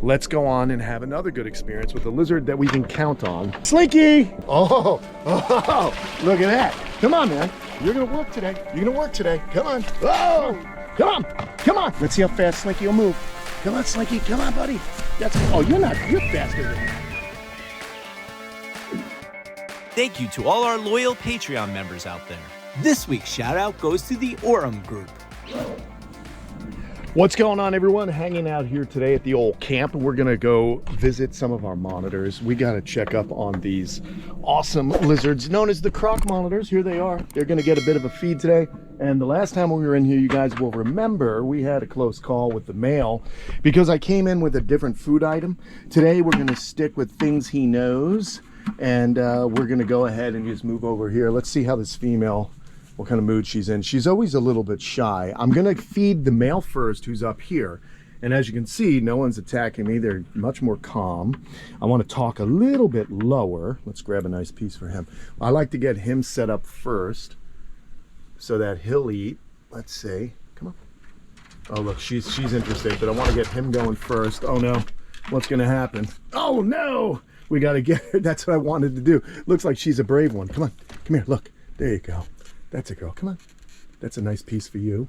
Let's go on and have another good experience with a lizard that we can count on. Slinky! Oh, look at that. Come on, man. You're gonna work today. You're gonna work today. Come on. Oh, come on. Come on. Let's see how fast Slinky will move. Come on, Slinky. Come on, buddy. Oh, you're faster than me. Thank you to all our loyal Patreon members out there. This week's shout out goes to the Orem group. What's going on, everyone? Hanging out here today at the old camp. We're gonna go visit some of our monitors. We gotta check up on these awesome lizards known as the croc monitors. Here they are. They're gonna get a bit of a feed today. And the last time we were in here, you guys will remember, we had a close call with the male because I came in with a different food item. Today, we're gonna stick with things he knows. And we're gonna go ahead and just move over here. Let's see how this female, what kind of mood she's in. She's always a little bit shy. I'm gonna feed the male first, who's up here. And as you can see, no one's attacking me. They're much more calm. I wanna talk a little bit lower. Let's grab a nice piece for him. I like to get him set up first so that he'll eat. Let's see, come on. Oh look, she's interested, but I wanna get him going first. Oh no, what's gonna happen? Oh no, we gotta get her. That's what I wanted to do. Looks like she's a brave one. Come on, come here, look, there you go. That's a girl, come on. That's a nice piece for you.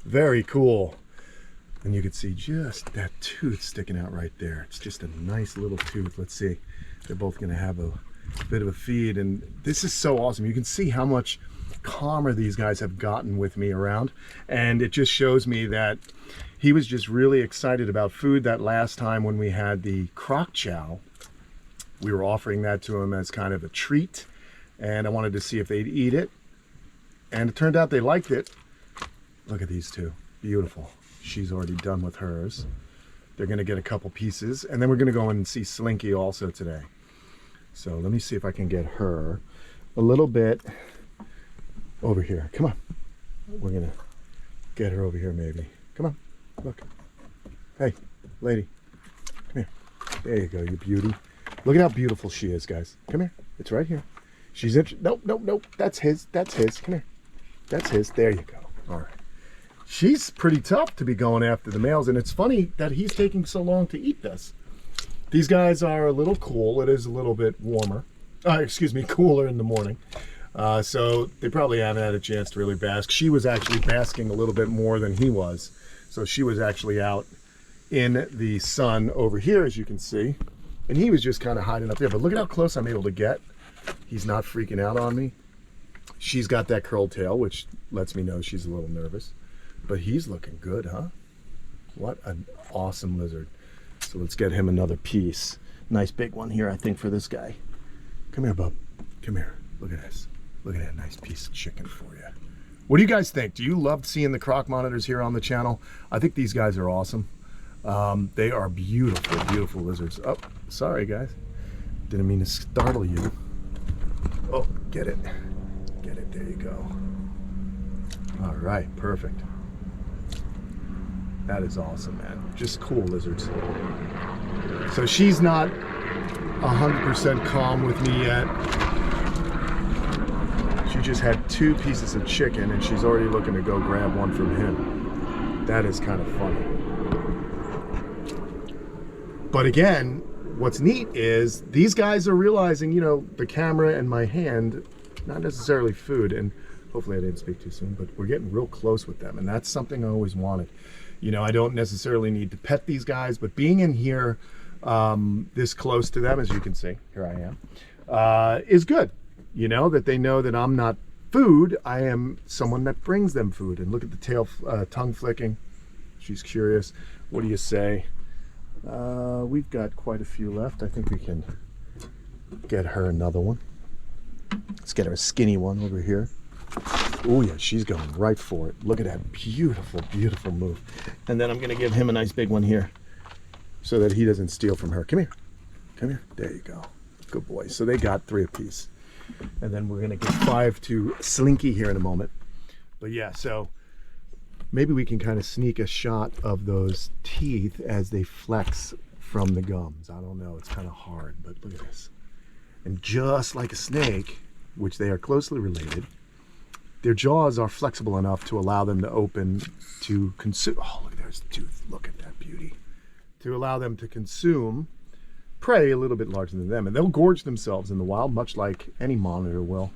Very cool. And you can see just that tooth sticking out right there. It's just a nice little tooth. Let's see. They're both gonna have a bit of a feed. And this is so awesome. You can see how much calmer these guys have gotten with me around. And it just shows me that he was just really excited about food. That last time when we had the croc chow, we were offering that to him as kind of a treat. And I wanted to see if they'd eat it. And it turned out they liked it. Look at these two, beautiful. She's already done with hers. They're gonna get a couple pieces, and then we're gonna go in and see Slinky also today. So let me see if I can get her a little bit over here. Come on, we're gonna get her over here maybe. Come on, look. Hey, lady, come here. There you go, you beauty. Look at how beautiful she is, guys. Come here, it's right here. She's nope, that's his, come here. That's his, there you go. All right. She's pretty tough to be going after the males, and it's funny that he's taking so long to eat this. These guys are a little cool. It is a little bit warmer. Cooler in the morning. So they probably haven't had a chance to really bask. She was actually basking a little bit more than he was. So she was actually out in the sun over here, as you can see. And he was just kind of hiding up there. But look at how close I'm able to get. He's not freaking out on me. She's got that curled tail, which lets me know she's a little nervous. But he's looking good, huh? What an awesome lizard. So let's get him another piece. Nice big one here, I think, for this guy. Come here, bub. Come here. Look at this. Look at that nice piece of chicken for you. What do you guys think? Do you love seeing the croc monitors here on the channel? I think these guys are awesome. They are beautiful, beautiful lizards. Oh, sorry, guys. Didn't mean to startle you. Oh, get it. Get it. There you go. All right, perfect. That is awesome, man. Just cool lizards. So she's not 100% calm with me yet. She just had 2 pieces of chicken and she's already looking to go grab one from him. That is kind of funny. But again, what's neat is these guys are realizing, you know, the camera and my hand, not necessarily food, and hopefully I didn't speak too soon, but we're getting real close with them, and that's something I always wanted. You know, I don't necessarily need to pet these guys, but being in here this close to them, as you can see, here I am, is good. You know, that they know that I'm not food, I am someone that brings them food. And look at the tail, tongue flicking. She's curious. What do you say? We've got quite a few left. I think we can get her another one. Let's get her a skinny one over here. Oh yeah, she's going right for it. Look at that beautiful, beautiful move. And then I'm gonna give him a nice big one here so that he doesn't steal from her. Come here, come here. There you go. Good boy. So they got 3 apiece. And then we're gonna give 5 to Slinky here in a moment. But yeah, so maybe we can kind of sneak a shot of those teeth as they flex from the gums. I don't know, it's kind of hard, but look at this. And just like a snake, which they are closely related, their jaws are flexible enough to allow them to open to consume. Oh, look, there's the tooth. Look at that beauty. to allow them to consume prey a little bit larger than them. And they'll gorge themselves in the wild, much like any monitor will.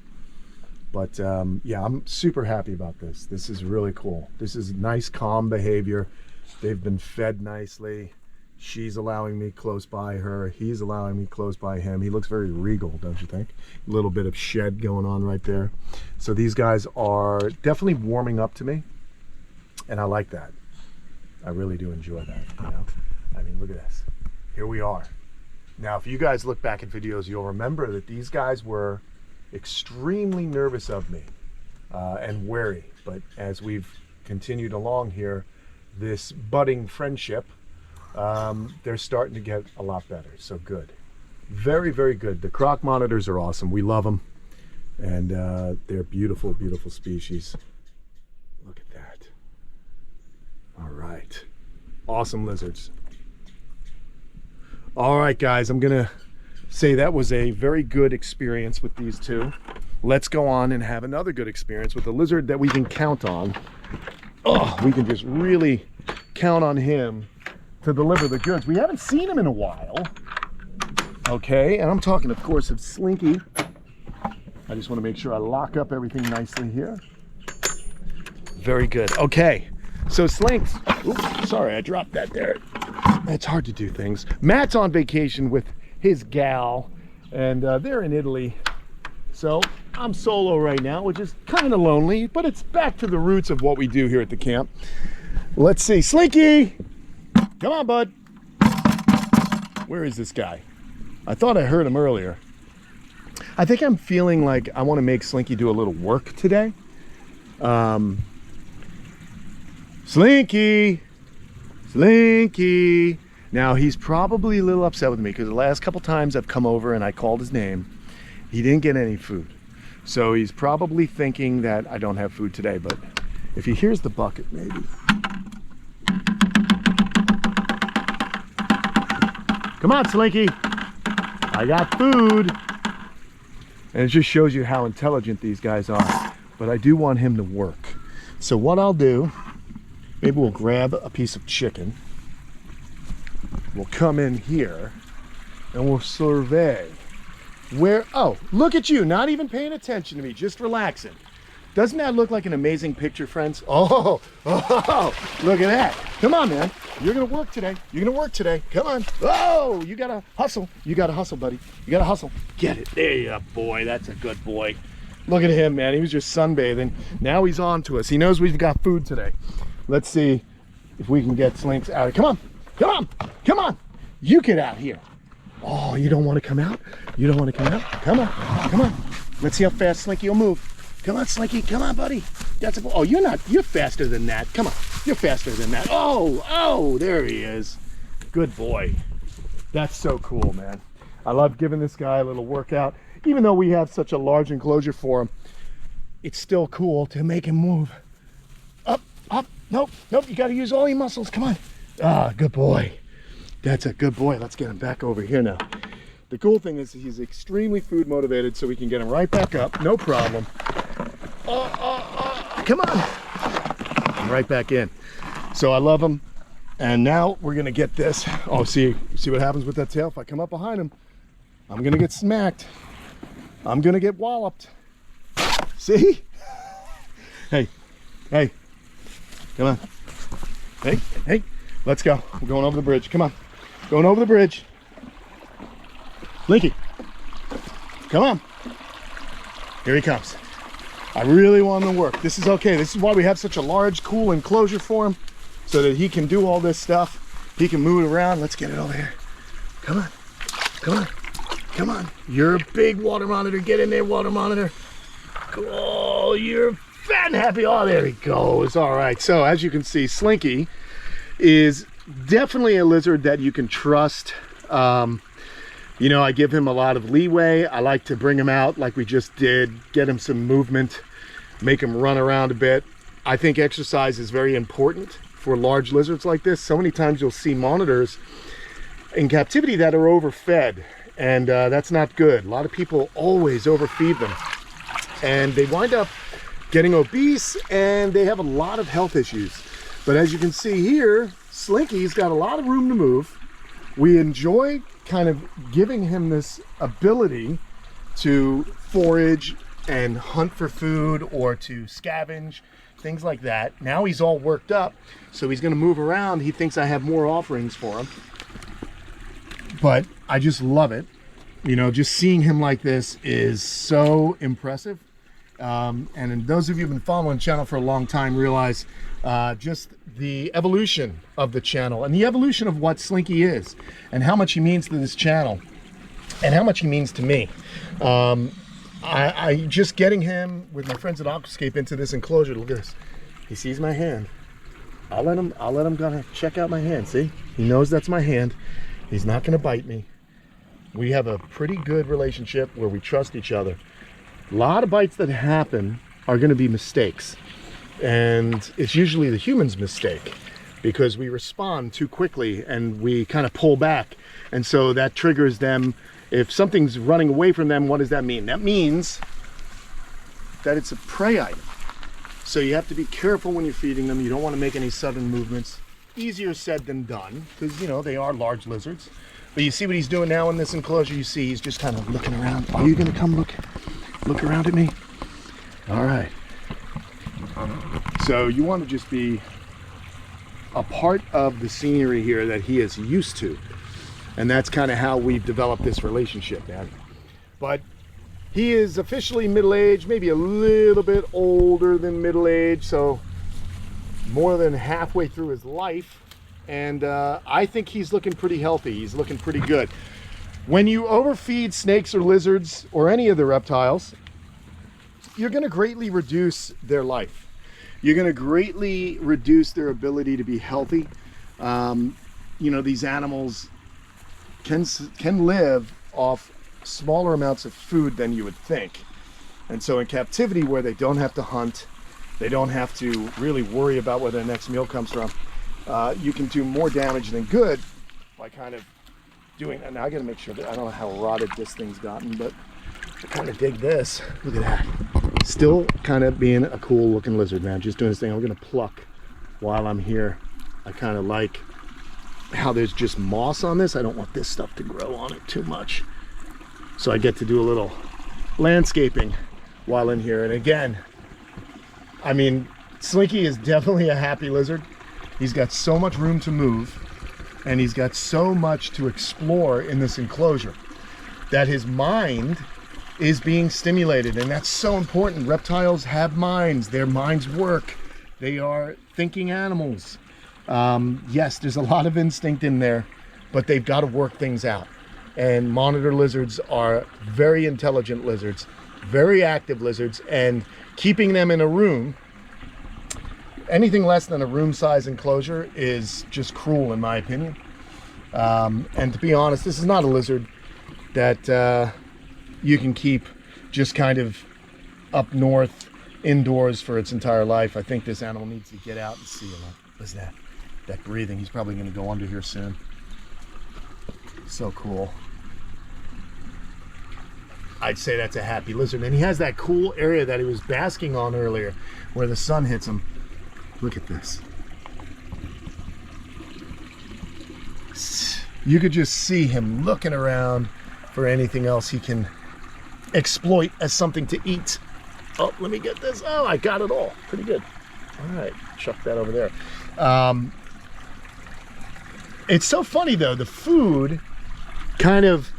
But yeah, I'm super happy about this. This is really cool. This is nice, calm behavior. They've been fed nicely. She's allowing me close by her. He's allowing me close by him. He looks very regal, don't you think? A little bit of shed going on right there. So these guys are definitely warming up to me. And I like that. I really do enjoy that, you know? I mean, look at this. Here we are. Now, if you guys look back at videos, you'll remember that these guys were extremely nervous of me and wary. But as we've continued along here, this budding friendship, they're starting to get a lot better. So good. Very, very good. The croc monitors are awesome. We love them. And they're beautiful, beautiful species. Look at that. All right. Awesome lizards. All right, guys, I'm gonna say that was a very good experience with these two. Let's go on and have another good experience with a lizard that we can count on. Oh, we can just really count on him to deliver the goods. We haven't seen him in a while. Okay, and I'm talking, of course, of Slinky. I just want to make sure I lock up everything nicely here. Very good. Okay, so Slinks. Oops, sorry, I dropped that there. It's hard to do things. Matt's on vacation with his gal, and they're in Italy. So I'm solo right now, which is kind of lonely, but it's back to the roots of what we do here at the camp. Let's see. Slinky! Come on, bud. Where is this guy? I thought I heard him earlier. I think I'm feeling like I want to make Slinky do a little work today. Slinky! Slinky! Now, he's probably a little upset with me because the last couple times I've come over and I called his name, he didn't get any food. So he's probably thinking that I don't have food today, but if he hears the bucket, maybe. Come on, Slinky. I got food. And it just shows you how intelligent these guys are. But I do want him to work. So what I'll do, maybe we'll grab a piece of chicken. We'll come in here and we'll survey where, oh, look at you, not even paying attention to me, just relaxing. Doesn't that look like an amazing picture, friends? Oh, look at that. Come on, man. You're gonna work today. You're gonna work today. Come on. Oh, you gotta hustle. You gotta hustle, buddy. You gotta hustle. Get it. There you go, boy. That's a good boy. Look at him, man. He was just sunbathing. Now he's on to us. He knows we've got food today. Let's see if we can get Slinks out. Come on. Come on. Come on. You get out here. Oh, you don't want to come out? You don't want to come out? Come on. Come on. Let's see how fast Slinky will move. Come on, Slinky. Come on, buddy. That's a, oh, you're not. You're faster than that. Come on. You're faster than that. Oh, there he is. Good boy. That's so cool, man. I love giving this guy a little workout. Even though we have such a large enclosure for him, it's still cool to make him move. Up. Nope. You got to use all your muscles. Come on. Ah, good boy. That's a good boy. Let's get him back over here now. The cool thing is he's extremely food motivated, so we can get him right back up. No problem. Come on. I'm right back in. So I love him. And now we're going to get this. Oh, see what happens with that tail? If I come up behind him, I'm going to get smacked. I'm going to get walloped. See? Hey. Come on. Hey. Let's go. We're going over the bridge. Come on. Going over the bridge. Slinky. Come on. Here he comes. I really want him to work. This is okay. This is why we have such a large, cool enclosure for him, so that he can do all this stuff. He can move it around. Let's get it over here. Come on. You're a big water monitor. Get in there, water monitor. Oh, you're fat and happy. Oh, there he goes. All right. So as you can see, Slinky is definitely a lizard that you can trust. You know, I give him a lot of leeway. I like to bring him out like we just did, get him some movement, make him run around a bit. I think exercise is very important for large lizards like this. So many times you'll see monitors in captivity that are overfed, and that's not good. A lot of people always overfeed them, and they wind up getting obese, and they have a lot of health issues. But as you can see here, Slinky's got a lot of room to move. we enjoy kind of giving him this ability to forage and hunt for food or to scavenge, things like that. Now he's all worked up, so he's going to move around. He thinks I have more offerings for him, but I just love it. You know, just seeing him like this is so impressive. And those of you who've been following the channel for a long time realize just the evolution of the channel and the evolution of what Slinky is and how much he means to this channel and how much he means to me. I just getting him with my friends at Aquascape into this enclosure. Look at this. He sees my hand. I'll let him go check out my hand. See, he knows that's my hand. He's not going to bite me. We have a pretty good relationship where we trust each other. A lot of bites that happen are going to be mistakes, and it's usually the human's mistake because we respond too quickly and we kind of pull back, and so that triggers them. If something's running away from them, what does that mean? That means that it's a prey item. So you have to be careful when you're feeding them. You don't want to make any sudden movements. Easier said than done, because you know they are large lizards. But you see what he's doing now in this enclosure? You see he's just kind of looking around. Are you going to come look around at me? All right. So you want to just be a part of the scenery here that he is used to. And that's kind of how we've developed this relationship, man. But he is officially middle-aged, maybe a little bit older than middle-aged, so more than halfway through his life. And I think he's looking pretty healthy. He's looking pretty good. When you overfeed snakes or lizards or any of the reptiles, you're going to greatly reduce their life. You're going to greatly reduce their ability to be healthy. You know, these animals can live off smaller amounts of food than you would think. And so in captivity, where they don't have to hunt, they don't have to really worry about where their next meal comes from, you can do more damage than good by kind of doing that. Now I got to make sure that I don't know how rotted this thing's gotten, but I kind of dig this. Look at that. Still kind of being a cool looking lizard, man. Just doing this thing. I'm going to pluck while I'm here. I kind of like how there's just moss on this. I don't want this stuff to grow on it too much. So I get to do a little landscaping while in here. And again, I mean, Slinky is definitely a happy lizard. He's got so much room to move, and he's got so much to explore in this enclosure that his mind is being stimulated, and that's so important. Reptiles have minds. Their minds work. They are thinking animals. Yes, there's a lot of instinct in there, but they've got to work things out. And monitor lizards are very intelligent lizards, very active lizards, and keeping them in a room, anything less than a room size enclosure, is just cruel in my opinion. And to be honest, this is not a lizard that you can keep just kind of up north indoors for its entire life. I think this animal needs to get out and see. What's that? That breathing. He's probably going to go under here soon. So cool. I'd say that's a happy lizard. And he has that cool area that he was basking on earlier where the sun hits him. Look at this. You could just see him looking around for anything else he can exploit as something to eat. Oh, let me get this. Oh, I got it all. Pretty good. All right, chuck that over there. It's so funny though, the food kind of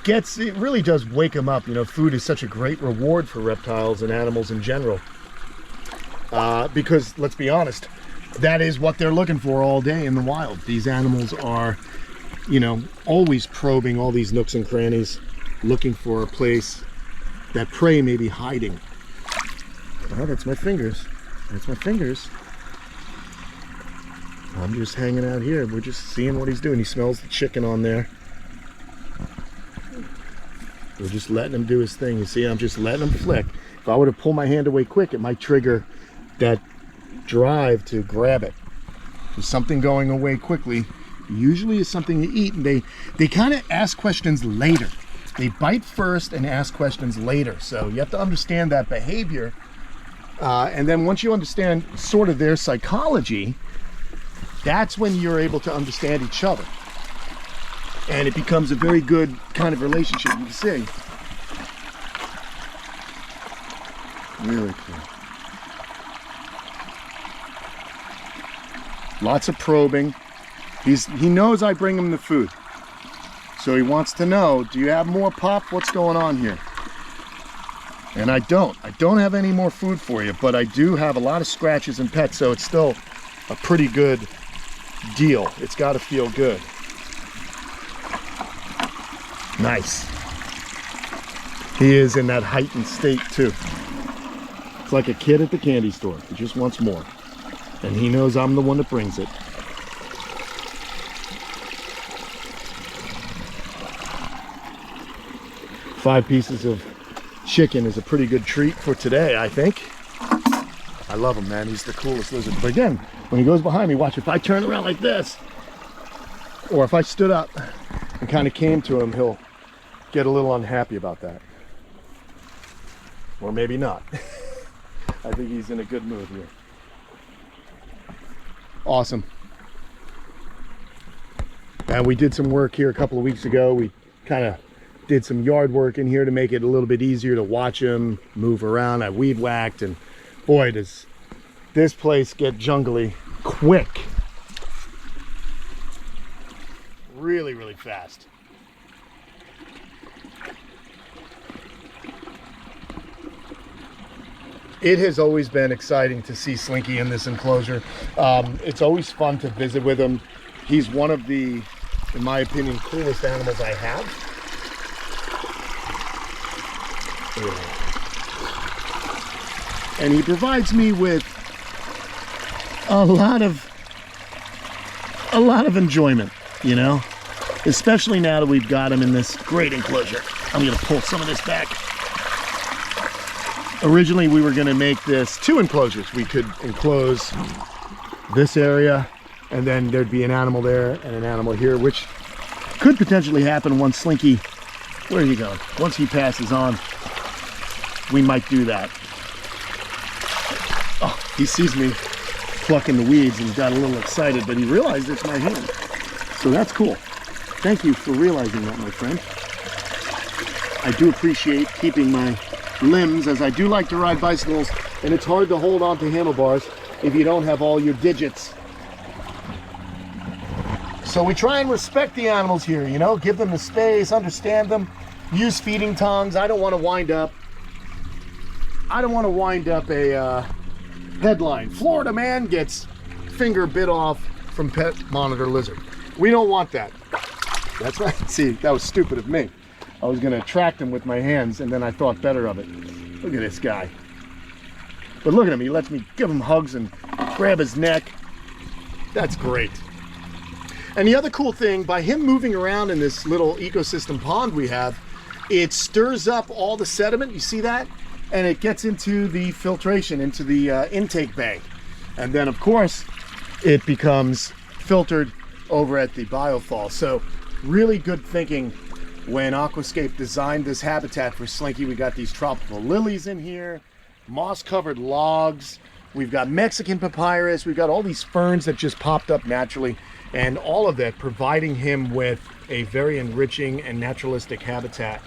gets, it really does wake him up. You know, food is such a great reward for reptiles and animals in general. Because let's be honest, that is what they're looking for all day in the wild. These animals are, you know, always probing all these nooks and crannies, looking for a place that prey may be hiding. Oh, that's my fingers. That's my fingers. I'm just hanging out here. We're just seeing what he's doing. He smells the chicken on there. We're just letting him do his thing. You see, I'm just letting him flick. If I were to pull my hand away quick, it might trigger that drive to grab it. There's something going away quickly. Usually is something to eat, and they kind of ask questions later. They bite first and ask questions later. So you have to understand that behavior. And then once you understand sort of their psychology, that's when you're able to understand each other. And it becomes a very good kind of relationship, you can see. Really cool. Lots of probing. He knows I bring him the food. So he wants to know, do you have more pup? What's going on here? And I don't have any more food for you, but I do have a lot of scratches and pets, so it's still a pretty good deal. It's got to feel good. Nice. He is in that heightened state too. It's like a kid at the candy store. He just wants more. And he knows I'm the one that brings it. Five pieces of chicken is a pretty good treat for today, I think. I love him, man. He's the coolest lizard. But again, when he goes behind me, watch, if I turn around like this, or if I stood up and kind of came to him, he'll get a little unhappy about that. Or maybe not. I think he's in a good mood here. Awesome. And we did some work here a couple of weeks ago. We kind of did some yard work in here to make it a little bit easier to watch him move around. I weed whacked, and boy, does this place get jungly quick. Really, really fast. It has always been exciting to see Slinky in this enclosure. It's always fun to visit with him. He's one of the, in my opinion, coolest animals I have. And he provides me with a lot of enjoyment, you know, especially now that we've got him in this great enclosure. I'm gonna pull some of this back. Originally we were gonna make this 2 enclosures. We could enclose this area, and then there'd be an animal there and an animal here, which could potentially happen once Slinky, where are you going? Once he passes on, we might do that. Oh, he sees me plucking the weeds and got a little excited, but he realized it's my hand. So that's cool. Thank you for realizing that, my friend. I do appreciate keeping my limbs, as I do like to ride bicycles, and it's hard to hold on to handlebars if you don't have all your digits. So we try and respect the animals here, you know, give them the space, understand them, use feeding tongs. I don't want to wind up a headline. Florida man gets finger bit off from pet monitor lizard. We don't want that. That's right. See, that was stupid of me. I was going to attract him with my hands, and then I thought better of it. Look at this guy. But look at him. He lets me give him hugs and grab his neck. That's great. And the other cool thing, by him moving around in this little ecosystem pond we have, it stirs up all the sediment. You see that? And it gets into the filtration, into the intake bank. And then, of course, it becomes filtered over at the biofall. So really good thinking when Aquascape designed this habitat for Slinky. We got these tropical lilies in here, moss-covered logs. We've got Mexican papyrus. We've got all these ferns that just popped up naturally. And all of that providing him with a very enriching and naturalistic habitat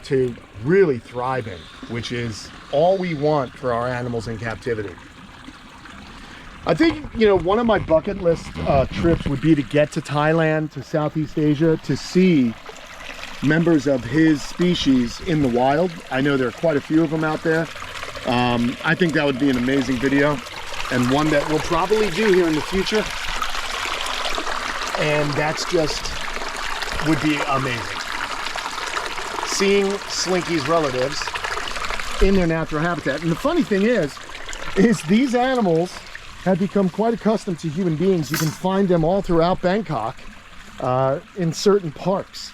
to really thrive in, which is all we want for our animals in captivity. I think, you know, one of my bucket list trips would be to get to Thailand, to Southeast Asia, to see members of his species in the wild. I know there are quite a few of them out there. I think that would be an amazing video, and one that we'll probably do here in the future. And that's just would be amazing. Seeing Slinky's relatives in their natural habitat. And the funny thing is these animals have become quite accustomed to human beings. You can find them all throughout Bangkok in certain parks,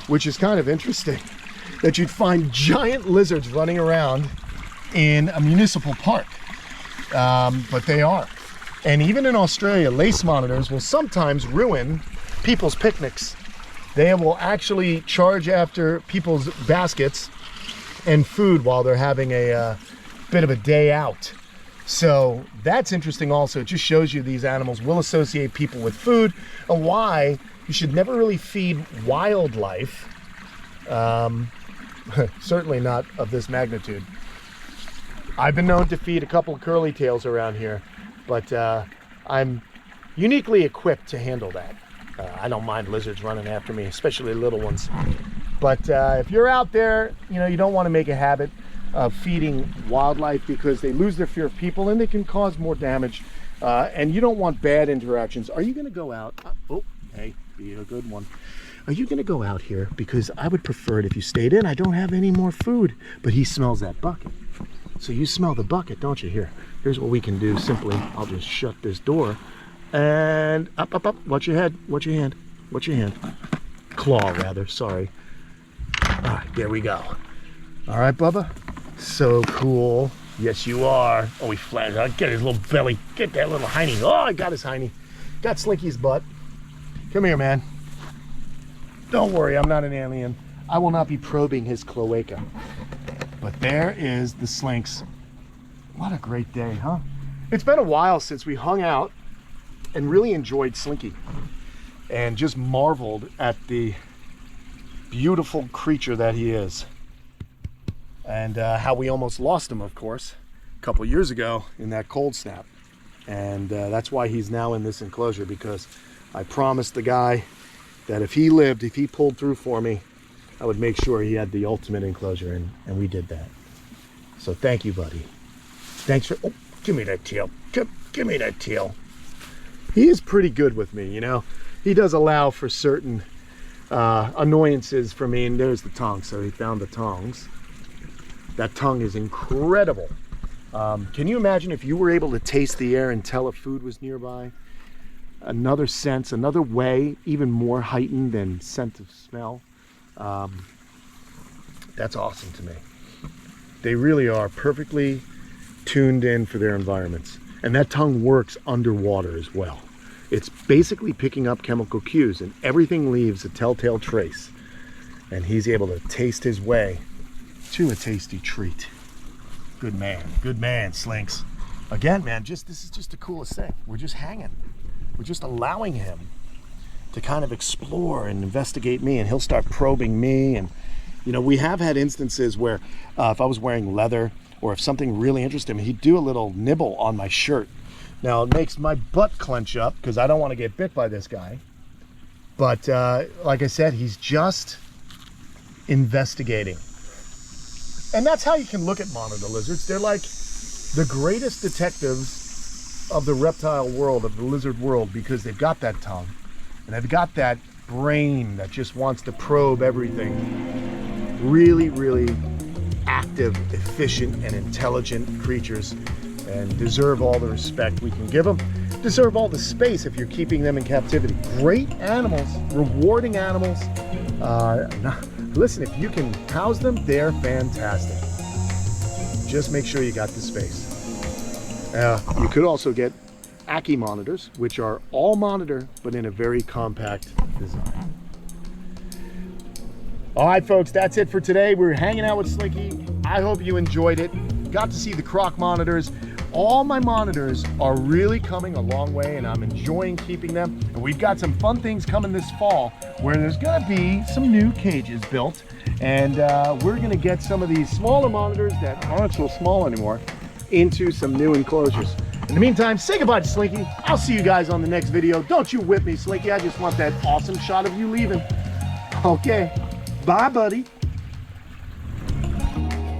which is kind of interesting that you'd find giant lizards running around in a municipal park. But they are. And even in Australia, lace monitors will sometimes ruin people's picnics. They will actually charge after people's baskets and food while they're having a bit of a day out. So that's interesting also. It just shows you these animals will associate people with food, and why You should never really feed wildlife. Certainly not of this magnitude. I've been known to feed a couple of curly tails around here, but I'm uniquely equipped to handle that. I don't mind lizards running after me, especially little ones. But if you're out there, you know, you don't want to make a habit of feeding wildlife because they lose their fear of people and they can cause more damage. And you don't want bad interactions. Are you going to go out? Oh, hey, be a good one. Are you going to go out here? Because I would prefer it if you stayed in. I don't have any more food. But he smells that bucket. So you smell the bucket, don't you? Here's what we can do simply. I'll just shut this door. And up, up, up. Watch your head. Watch your hand. Watch your hand. Claw, rather. Sorry. All right, there we go. All right, Bubba. So cool. Yes, you are. Oh, he flattens out. Get his little belly. Get that little hiney. Oh, I got his hiney. Got Slinky's butt. Come here, man. Don't worry, I'm not an alien. I will not be probing his cloaca. But there is the Slinks. What a great day, huh? It's been a while since we hung out and really enjoyed Slinky and just marveled at the beautiful creature that he is. And how we almost lost him, of course, a couple years ago in that cold snap. And that's why he's now in this enclosure, because I promised the guy that if he lived, if he pulled through for me, I would make sure he had the ultimate enclosure, and we did that. So thank you, buddy. Thanks for, oh, give me that tail. Give me that tail. He is pretty good with me, you know. He does allow for certain annoyances for me, and there's the tongue. So he found the tongs. That tongue is incredible. Can you imagine if you were able to taste the air and tell if food was nearby? Another sense, another way, even more heightened than scent of smell. That's awesome to me. They really are perfectly tuned in for their environments. And that tongue works underwater as well. It's basically picking up chemical cues, and everything leaves a telltale trace. And he's able to taste his way to a tasty treat. Good man, Slinks. Again, man, this is just the coolest thing. We're just hanging. We're just allowing him to kind of explore and investigate me, and he'll start probing me. And you know, we have had instances where if I was wearing leather or if something really interested him, he'd do a little nibble on my shirt. Now it makes my butt clench up because I don't want to get bit by this guy. But like I said, he's just investigating. And that's how you can look at monitor lizards. They're like the greatest detectives of the reptile world, of the lizard world, because they've got that tongue and they've got that brain that just wants to probe everything. Really, really active, efficient, and intelligent creatures, and deserve all the respect we can give them. Deserve all the space if you're keeping them in captivity. Great animals, rewarding animals. Listen, if you can house them, they're fantastic. Just make sure you got the space. You could also get Ackie monitors, which are all monitor, but in a very compact design. All right, folks, that's it for today. We're hanging out with Slinky. I hope you enjoyed it. Got to see the croc monitors. All my monitors are really coming a long way, and I'm enjoying keeping them. And we've got some fun things coming this fall where there's gonna be some new cages built, and we're gonna get some of these smaller monitors that aren't so small anymore into some new enclosures. In the meantime, say goodbye to Slinky. I'll see you guys on the next video. Don't you whip me, Slinky. I just want that awesome shot of you leaving. Okay, bye, buddy.